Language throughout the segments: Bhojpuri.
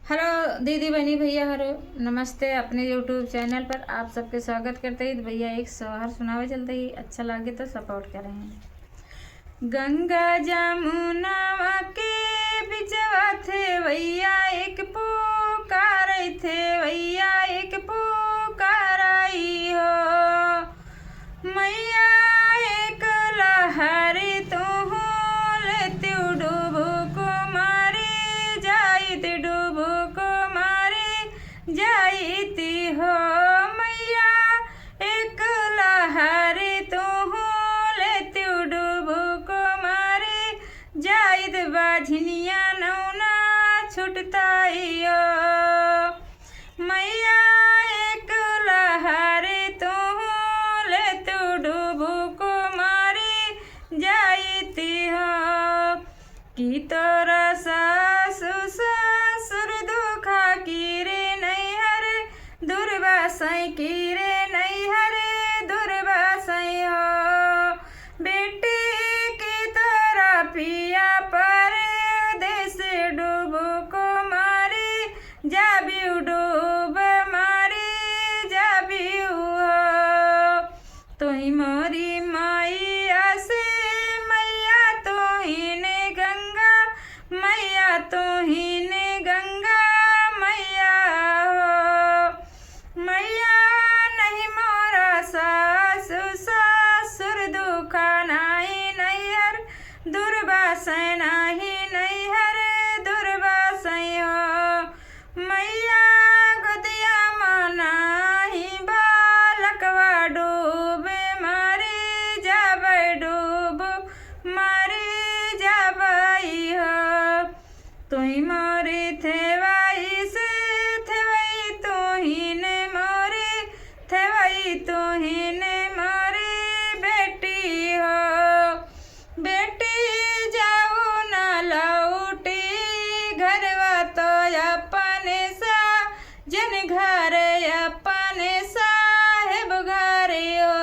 हेलो दीदी बहनी भैया हरो नमस्ते। अपने यूट्यूब चैनल पर आप सबके स्वागत करते ही भैया एक सोहर सुनावे चलते ही अच्छा लगे तो सपोर्ट करें। गंगा जमुना के बिचवा थे भैया एक पुकार थे भैया एक पुकार आई हो मैया एक लहरी तो लेती डूबो को मारी जाइत डूबो को मारी जाइती हो मैया एक लहरी तो लेती डूबो को मारी जाइत बाझनिया नौना छुटताइयो मैया एक लहरी तो लेती डूबो को मारी जाइती हो कि तोरा सासु ससुर दुखा की रे नैहर दुर्वासई की रे नैहर दुर्वासई हो बेटी की तरह पिया पर देश डूबो को मारी जाबी डूब मारी जाबी हो तो ही मोरी मैया से मैया तो ही ने गंगा मैया तो ही ने गंगा मैया हो मैया नहीं मोरा सासु ससुर दुखा नाही नैहर दुर्वासई नाही नैहर दुर्वासई हो मैया गोदिया मनाही बालकवा डूबे मारी जाबै डूब मारी जाबई हो तुही मोरी थेवाई से थेवई तुही ने मोरी थेवई तुही ने मोरी बेटी हो बेटी जाऊ न लौटी घरवा तो अपने सा जन घर अपने साहेब घर हो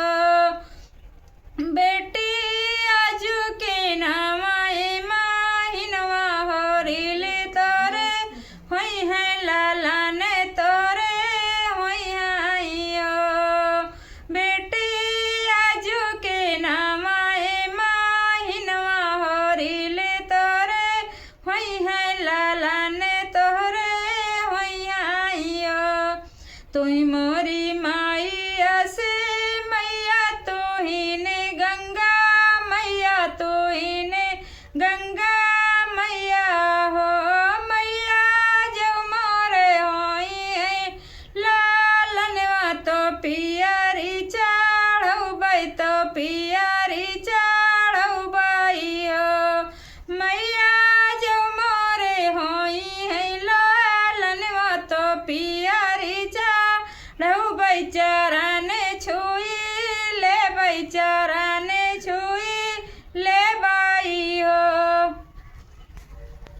बेटी आजू के नामाए माहिनवा होरिले तोरे होई है लाला ने तोरे होई है बेटी आजू के नामाए माहिनवा होरिले तोरे होई है लाला ने तोरे होई है तुई